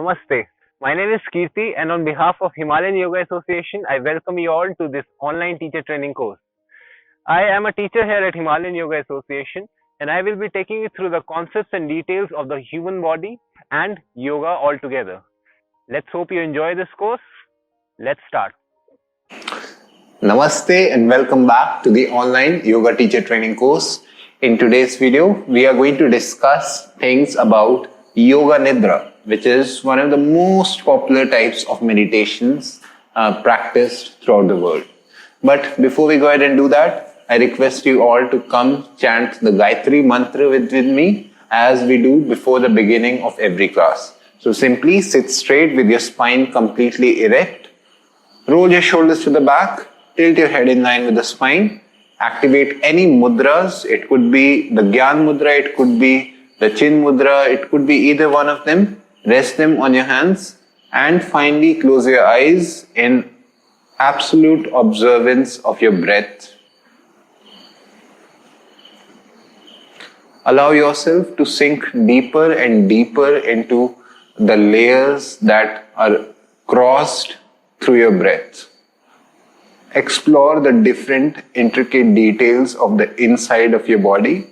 Namaste. My name is Kirti, and on behalf of Himalayan Yoga Association, I welcome you all to this online teacher training course. I am a teacher here at Himalayan Yoga Association, and I will be taking you through the concepts and details of the human body and yoga altogether. Let's hope you enjoy this course. Let's start. Namaste and welcome back to the online yoga teacher training course. In today's video, we are going to discuss things about Yoga Nidra, which is one of the most popular types of meditations practiced throughout the world. But before we go ahead and do that, I request you all to come chant the Gayatri mantra with me as we do before the beginning of every class. So simply sit straight with your spine completely erect. Roll your shoulders to the back. Tilt your head in line with the spine. Activate any mudras. It could be the Gyan mudra, it could be the Chin mudra, it could be either one of them. Rest them on your hands and finally close your eyes in absolute observance of your breath. Allow yourself to sink deeper and deeper into the layers that are crossed through your breath. Explore the different intricate details of the inside of your body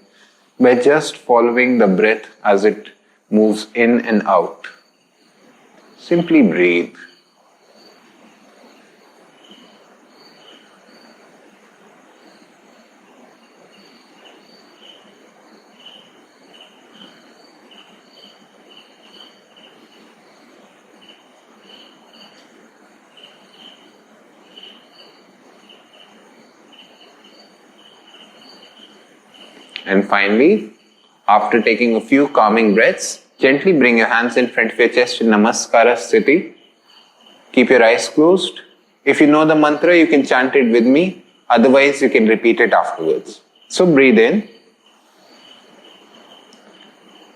by just following the breath as it moves in and out. Simply breathe. And finally, after taking a few calming breaths, gently bring your hands in front of your chest in Namaskara Sthiti. Keep your eyes closed. If you know the mantra, you can chant it with me. Otherwise, you can repeat it afterwards. So breathe in.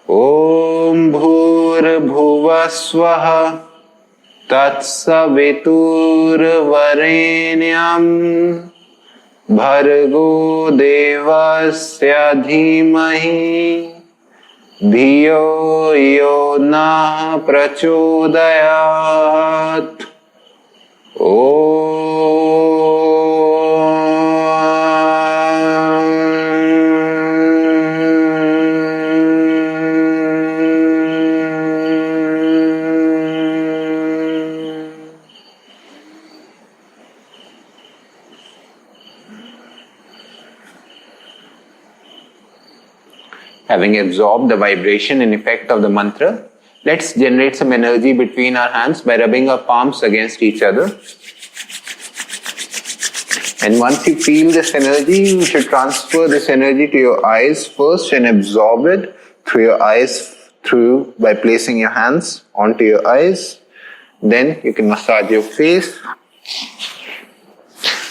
Om Bhur Bhuva Swaha Tat Savitur Varenyam Bhargo Devasya Dhimahi Dhiyo Yo Na Prachodayat. Having absorbed the vibration and effect of the mantra, let's generate some energy between our hands by rubbing our palms against each other. And once you feel this energy, you should transfer this energy to your eyes first and absorb it through your eyes by placing your hands onto your eyes. Then you can massage your face.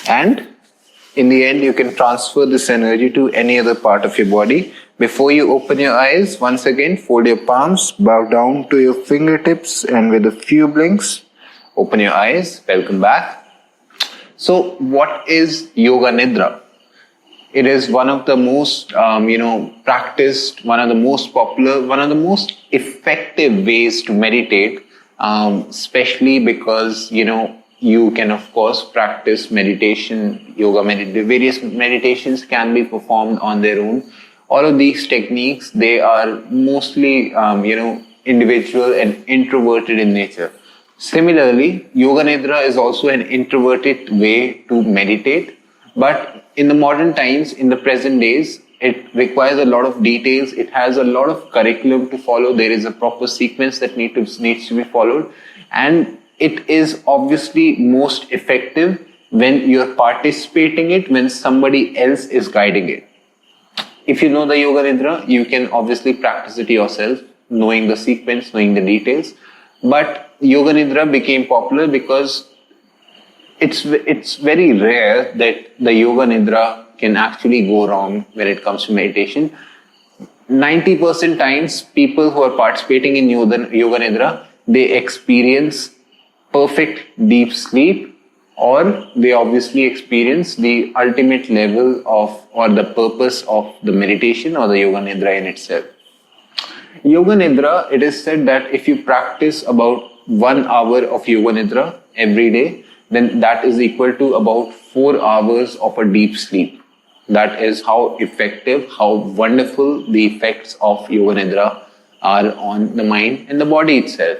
And in the end, you can transfer this energy to any other part of your body. Before you open your eyes, once again, fold your palms, bow down to your fingertips, and with a few blinks, open your eyes. Welcome back. So, what is Yoga Nidra? It is one of the most, practiced, one of the most popular, one of the most effective ways to meditate, especially because, you can, of course, practice meditation, various meditations can be performed on their own. All of these techniques, they are mostly, individual and introverted in nature. Similarly, Yoga Nidra is also an introverted way to meditate. But in the modern times, in the present days, it requires a lot of details. It has a lot of curriculum to follow. There is a proper sequence that needs to be followed. And it is obviously most effective when you're participating it, when somebody else is guiding it. If you know the Yoga Nidra, you can obviously practice it yourself, knowing the sequence, knowing the details. But Yoga Nidra became popular because it's very rare that the Yoga Nidra can actually go wrong when it comes to meditation. 90% times, people who are participating in Yoga Nidra, they experience perfect deep sleep, or they obviously experience the ultimate level of or the purpose of the meditation or the Yoga Nidra in itself. Yoga Nidra, it is said that if you practice about 1 hour of Yoga Nidra every day, then that is equal to about 4 hours of a deep sleep. That is how effective, how wonderful the effects of Yoga Nidra are on the mind and the body itself.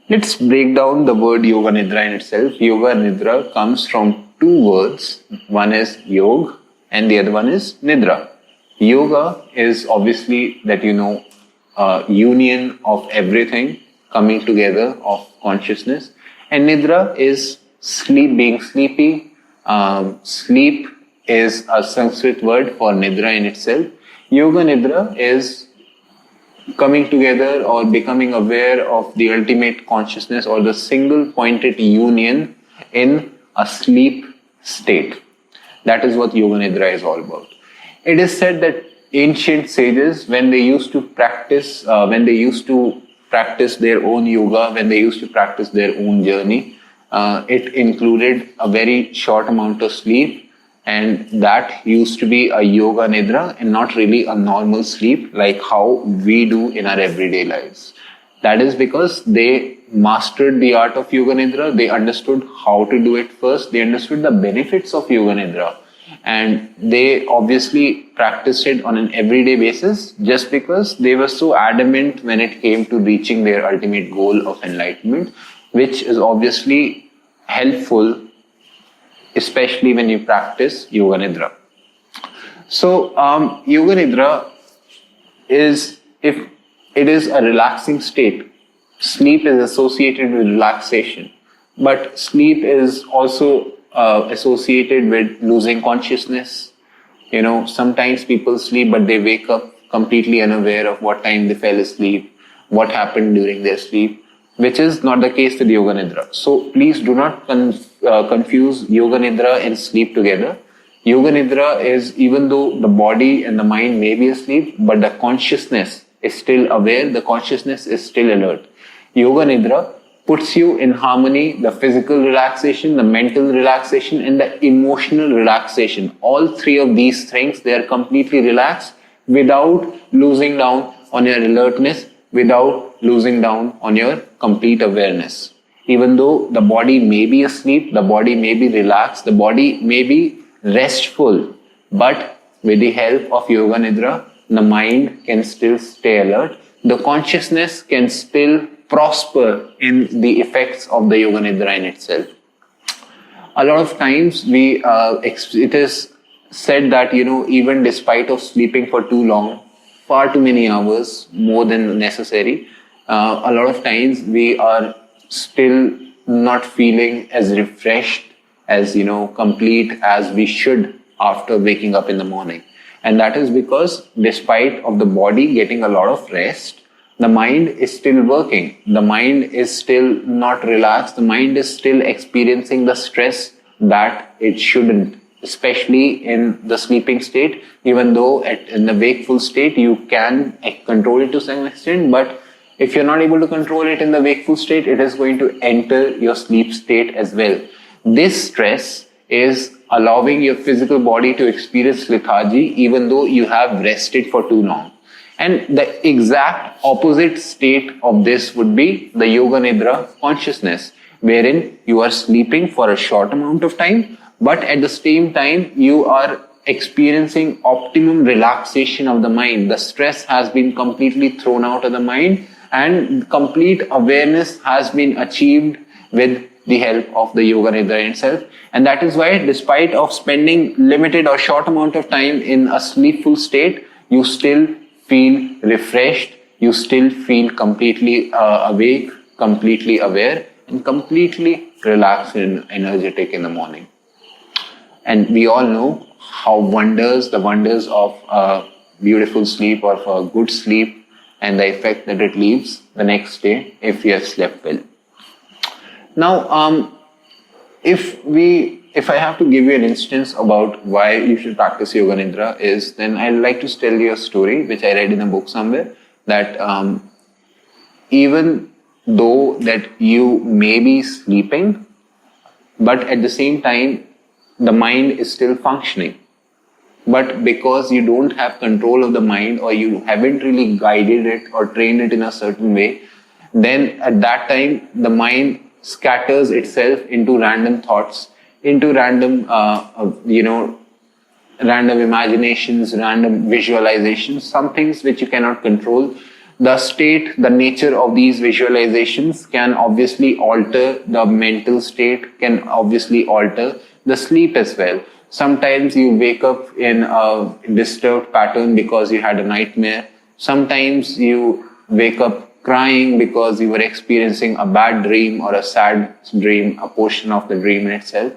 Let's break down the word Yoga Nidra in itself. Yoga Nidra comes from two words. One is Yog and the other one is Nidra. Yoga is obviously that union of everything coming together of consciousness, and Nidra is sleep, being sleepy. Sleep is a Sanskrit word for Nidra in itself. Yoga Nidra is coming together or becoming aware of the ultimate consciousness or the single pointed union in a sleep state. That is what Yoga Nidra is all about. It is said that ancient sages, when they used to practice their own yoga, when they used to practice their own journey, it included a very short amount of sleep, and that used to be a Yoga Nidra and not really a normal sleep like how we do in our everyday lives. That is because they mastered the art of Yoga Nidra, they understood how to do it first, they understood the benefits of Yoga Nidra, and they obviously practiced it on an everyday basis just because they were so adamant when it came to reaching their ultimate goal of enlightenment, which is obviously helpful especially when you practice Yoga Nidra. So Yoga Nidra is, if it is a relaxing state, sleep is associated with relaxation, but sleep is also associated with losing consciousness. Sometimes people sleep but they wake up completely unaware of what time they fell asleep, what happened during their sleep, which is not the case with Yoga Nidra. So please do not confuse Yoga Nidra and sleep together. Yoga Nidra is, even though the body and the mind may be asleep, but the consciousness is still aware, the consciousness is still alert. Yoga Nidra puts you in harmony, the physical relaxation, the mental relaxation, and the emotional relaxation. All three of these things, they are completely relaxed without losing down on your alertness, without losing down on your complete awareness. Even though the body may be asleep, the body may be relaxed, the body may be restful, but with the help of Yoga Nidra, the mind can still stay alert. The consciousness can still prosper in the effects of the Yoga Nidra in itself. A lot of times it is said that, even despite of sleeping for too long, far too many hours, more than necessary, a lot of times we are still not feeling as refreshed, as complete as we should after waking up in the morning. And that is because despite of the body getting a lot of rest, the mind is still working. The mind is still not relaxed. The mind is still experiencing the stress that it shouldn't, especially in the sleeping state. Even though in the wakeful state you can control it to some extent, but if you're not able to control it in the wakeful state, it is going to enter your sleep state as well. This stress is allowing your physical body to experience lethargy even though you have rested for too long. And the exact opposite state of this would be the Yoga Nidra consciousness, wherein you are sleeping for a short amount of time, but at the same time you are experiencing optimum relaxation of the mind. The stress has been completely thrown out of the mind and complete awareness has been achieved with the help of the Yoga Nidra itself. And that is why, despite of spending limited or short amount of time in a sleepful state, you still feel refreshed, you still feel completely awake, completely aware, and completely relaxed and energetic in the morning. And we all know how the wonders of beautiful sleep or of a good sleep and the effect that it leaves the next day if you have slept well. Now, if I have to give you an instance about why you should practice Yoga Nidra then I'd like to tell you a story which I read in a book somewhere, that even though that you may be sleeping, but at the same time the mind is still functioning. but because you don't have control of the mind, or you haven't really guided it or trained it in a certain way, then at that time the mind scatters itself into random thoughts, into random random imaginations, random visualizations, some things which you cannot control. The state, the nature of these visualizations can obviously alter the mental state, can obviously alter the sleep as well. Sometimes you wake up in a disturbed pattern because you had a nightmare. Sometimes you wake up crying because you were experiencing a bad dream or a sad dream, a portion of the dream in itself.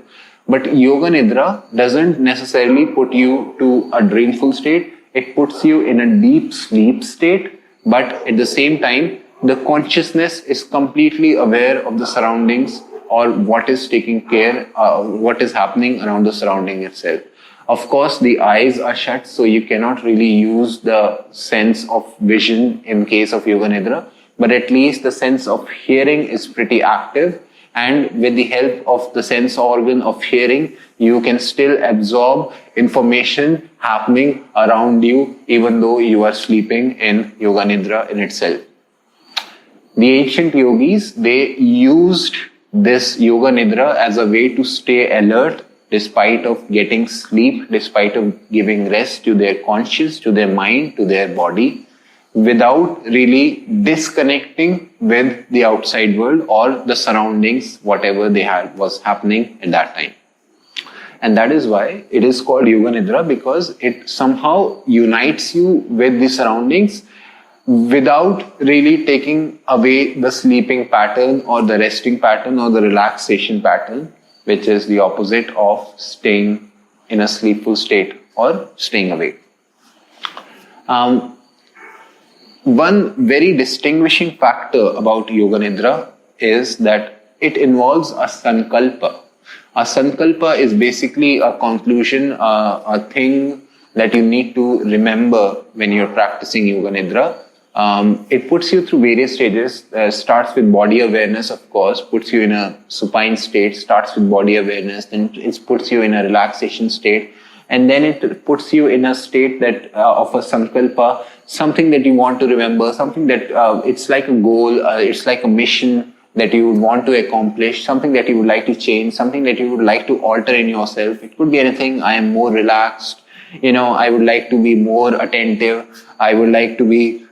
But Yoga Nidra doesn't necessarily put you to a dreamful state. It puts you in a deep sleep state, but at the same time, the consciousness is completely aware of the surroundings, or what is taking care, what is happening around the surrounding itself. Of course, the eyes are shut, so you cannot really use the sense of vision in case of Yoga Nidra, but at least the sense of hearing is pretty active. And with the help of the sense organ of hearing, you can still absorb information happening around you, even though you are sleeping in Yoga Nidra in itself. The ancient yogis, they used this Yoga Nidra as a way to stay alert despite of getting sleep, despite of giving rest to their conscience, to their mind, to their body, without really disconnecting with the outside world or the surroundings, whatever they had was happening at that time. And that is why it is called Yoga Nidra, because it somehow unites you with the surroundings without really taking away the sleeping pattern or the resting pattern or the relaxation pattern, which is the opposite of staying in a sleepful state or staying awake. One very distinguishing factor about Yoga Nidra is that it involves a sankalpa. A sankalpa is basically a conclusion, a thing that you need to remember when you're practicing Yoga Nidra. It puts you through various stages. Starts with body awareness, of course, puts you in a supine state, starts with body awareness, then it puts you in a relaxation state, and then it puts you in a state that of a sankalpa, something that you want to remember, something that it's like a goal, it's like a mission that you would want to accomplish, something that you would like to change, something that you would like to alter in yourself. It could be anything. I am more relaxed, I would like to be more attentive, I would like to be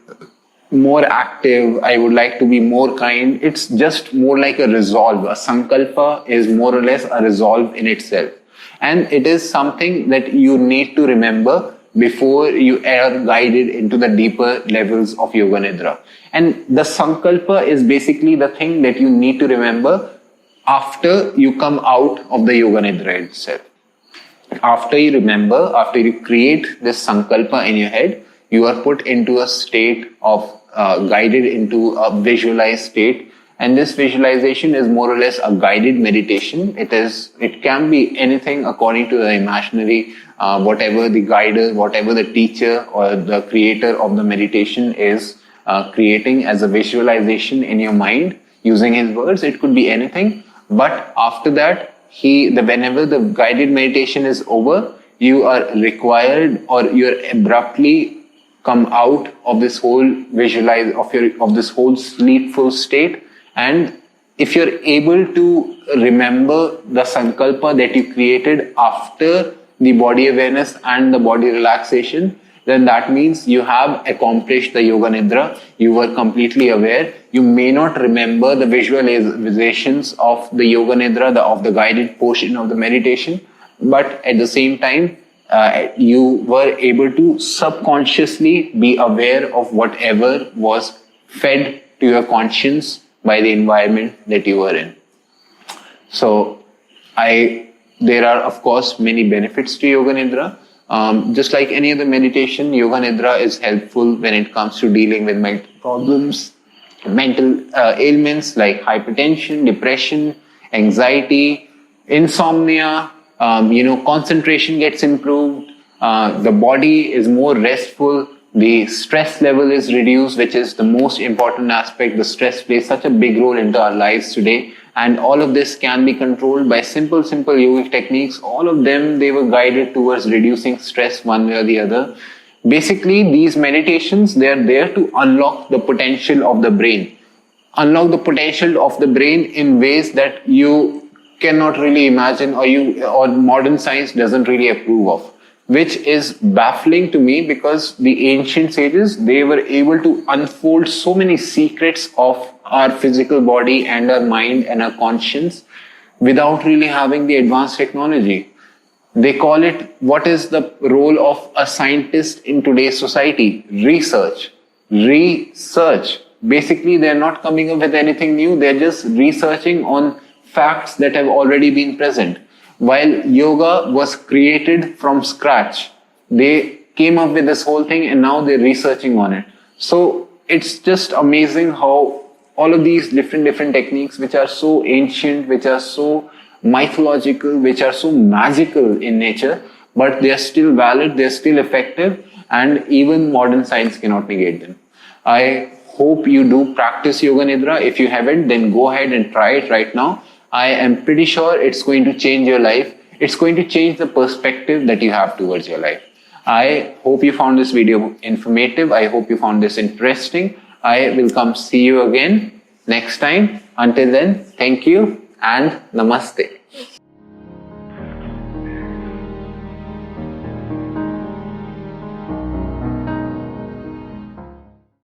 more active, I would like to be more kind. It's just more like a resolve. A sankalpa is more or less a resolve in itself. And it is something that you need to remember before you are guided into the deeper levels of Yoga Nidra. And the sankalpa is basically the thing that you need to remember after you come out of the Yoga Nidra itself. After you remember, after you create this sankalpa in your head, you are put into a state of guided into a visualized state. And this visualization is more or less a guided meditation. It can be anything according to the imaginary, whatever the guider, whatever the teacher or the creator of the meditation is creating as a visualization in your mind using his words. It could be anything. But after that, whenever the guided meditation is over, you are required, or you're abruptly come out of this whole of this whole sleepful state. And if you're able to remember the sankalpa that you created after the body awareness and the body relaxation, then that means you have accomplished the Yoga Nidra. You were completely aware. You may not remember the visualizations of the Yoga Nidra, of the guided portion of the meditation, but at the same time, you were able to subconsciously be aware of whatever was fed to your conscience by the environment that you were in. So, there are of course many benefits to Yoga Nidra. Just like any other meditation, Yoga Nidra is helpful when it comes to dealing with mental problems, mental ailments like hypertension, depression, anxiety, insomnia. Concentration gets improved, the body is more restful, the stress level is reduced, which is the most important aspect. The stress plays such a big role into our lives today, and all of this can be controlled by simple yogic techniques. All of them, they were guided towards reducing stress one way or the other. Basically, these meditations, they are there to unlock the potential of the brain. Unlock the potential of the brain in ways that you cannot really imagine, or modern science doesn't really approve of, which is baffling to me, because the ancient sages, they were able to unfold so many secrets of our physical body and our mind and our conscience without really having the advanced technology. They call it, what is the role of a scientist in today's society? Research. Basically, they're not coming up with anything new. They're just researching on facts that have already been present. While yoga was created from scratch, they came up with this whole thing and now they're researching on it. So it's just amazing how all of these different techniques, which are so ancient, which are so mythological, which are so magical in nature, but they are still valid, they're still effective, and even modern science cannot negate them. I hope you do practice Yoga Nidra. If you haven't, then go ahead and try it right now. I am pretty sure it's going to change your life. It's going to change the perspective that you have towards your life. I hope you found this video informative. I hope you found this interesting. I will come see you again next time. Until then, thank you and namaste.